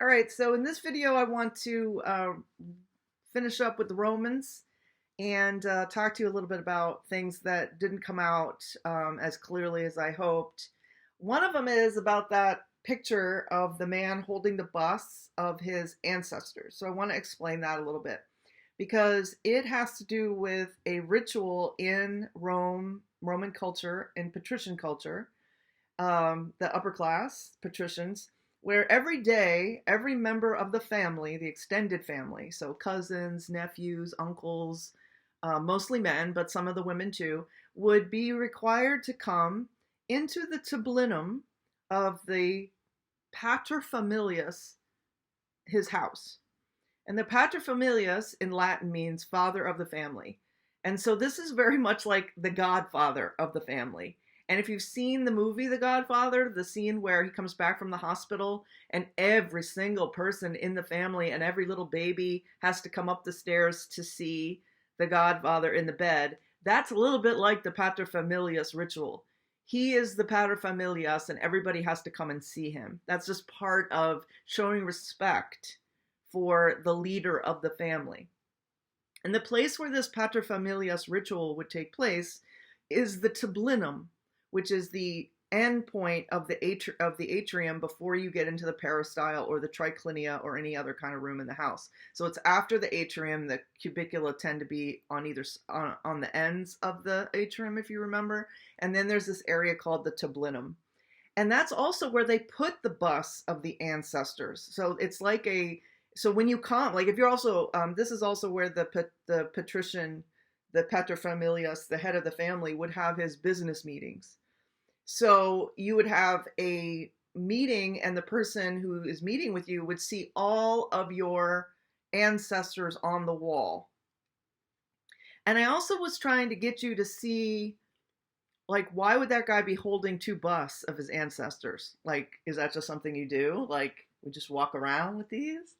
All right, so in this video, I want to finish up with the Romans and talk to you a little bit about things that didn't come out as clearly as I hoped. One of them is about that picture of the man holding the busts of his ancestors. So I want to explain that a little bit because it has to do with a ritual in Roman culture, and patrician culture, the upper class patricians, where every day, every member of the family, the extended family, so cousins, nephews, uncles, mostly men, but some of the women too, would be required to come into the tablinum of the paterfamilias, his house. And the paterfamilias in Latin means father of the family. And so this is very much like the godfather of the family. And if you've seen the movie The Godfather, the scene where he comes back from the hospital and every single person in the family and every little baby has to come up the stairs to see the Godfather in the bed, that's a little bit like the paterfamilias ritual. He is the paterfamilias and everybody has to come and see him. That's just part of showing respect for the leader of the family. And the place where this paterfamilias ritual would take place is the tablinum, which is the end point of the atrium before you get into the peristyle or the triclinia or any other kind of room in the house. So it's after the atrium. The cubicula tend to be on either on the ends of the atrium, if you remember. And then there's this area called the tablinum. And that's also where they put the busts of the ancestors. So it's like so when you come, like if you're also, this is also where the patrician, the paterfamilias, the head of the family, would have his business meetings. So you would have a meeting and the person who is meeting with you would see all of your ancestors on the wall. And I also was trying to get you to see, like, why would that guy be holding two busts of his ancestors? Like, is that just something you do? Like, we just walk around with these?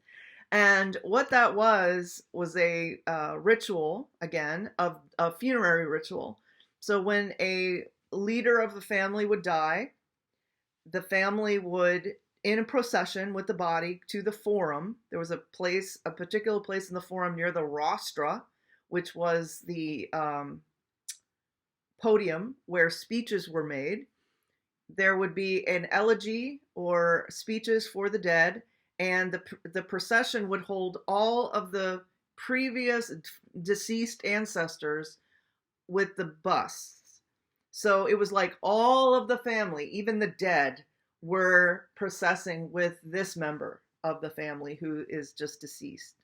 And what that was a ritual, again, of a funerary ritual. So when a leader of the family would die, the family would, in a procession with the body, to the forum. There was a particular place in the forum near the rostra, which was the podium where speeches were made. There would be an elegy or speeches for the dead, and the procession would hold all of the previous deceased ancestors with the busts. So it was like all of the family, even the dead, were processing with this member of the family who is just deceased.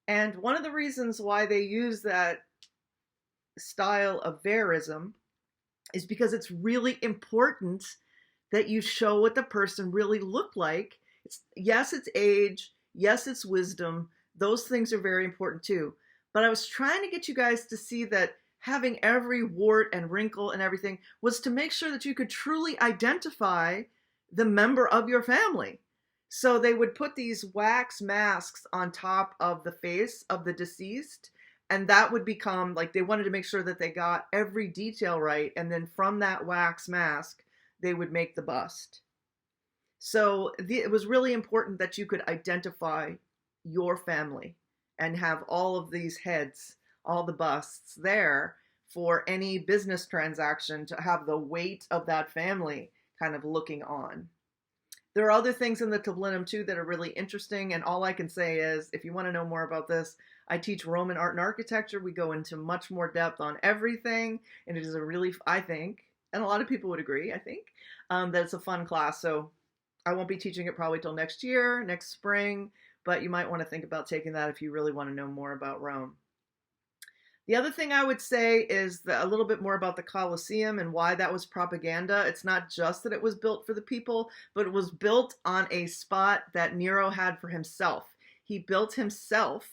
And one of the reasons why they use that style of verism is because it's really important that you show what the person really looked like. Yes, it's age. Yes, it's wisdom. Those things are very important too. But I was trying to get you guys to see that having every wart and wrinkle and everything was to make sure that you could truly identify the member of your family. So they would put these wax masks on top of the face of the deceased, and that would become, like, they wanted to make sure that they got every detail right, and then from that wax mask, they would make the bust. So it was really important that you could identify your family and have all of these heads, all the busts there for any business transaction, to have the weight of that family kind of looking on. There are other things in the tablinum too that are really interesting, and all I can say is, if you want to know more about this, I teach Roman art and architecture. We go into much more depth on everything, and it is a really, I think, and a lot of people would agree, I think, that it's a fun class. So I won't be teaching it probably till next year, next spring, but you might want to think about taking that if you really want to know more about Rome. The other thing I would say is a little bit more about the Colosseum and why that was propaganda. It's not just that it was built for the people, but it was built on a spot that Nero had for himself. He built himself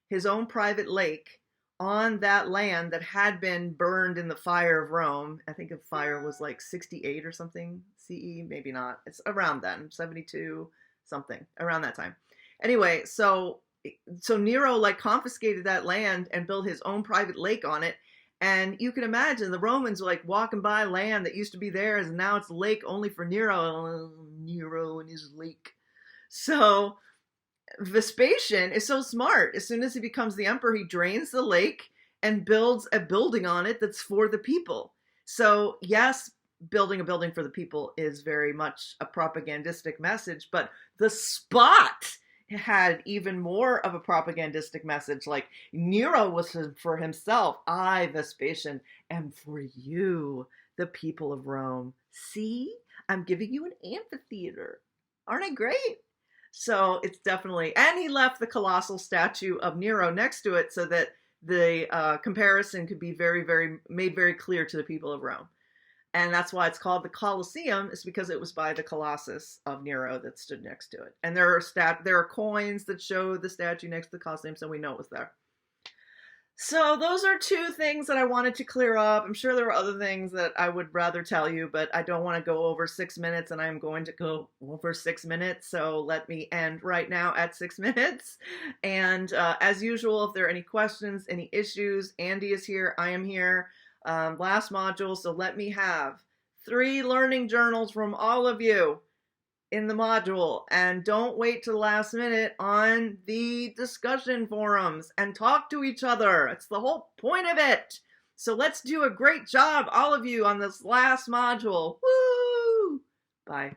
his own private lake on that land that had been burned in the fire of Rome. I think the fire was like 68 or something CE, maybe not. It's around then, 72 something, around that time. Anyway, so Nero like confiscated that land and built his own private lake on it. And you can imagine the Romans were like walking by land that used to be theirs, and now it's a lake only for Nero. Nero and his lake. So Vespasian is so smart. As soon as he becomes the emperor, he drains the lake and builds a building on it that's for the people. So, yes, building a building for the people is very much a propagandistic message, but the spot had even more of a propagandistic message. Like, Nero was for himself. I, Vespasian, am for you, the people of Rome. See, I'm giving you an amphitheater. Aren't I great? So it's definitely, and he left the colossal statue of Nero next to it so that the comparison could be made very clear to the people of Rome. And that's why it's called the Colosseum, is because it was by the Colossus of Nero that stood next to it. And there are coins that show the statue next to the Colosseum, so we know it was there. So those are two things that I wanted to clear up. I'm sure there are other things that I would rather tell you, but I don't want to go over 6 minutes, and I'm going to go over 6 minutes. So let me end right now at 6 minutes. And as usual, if there are any questions, any issues, Andy is here. I am here. Last module. So let me have 3 learning journals from all of you in the module, and don't wait to the last minute on the discussion forums and talk to each other. It's the whole point of it. So let's do a great job, all of you, on this last module. Woo! Bye.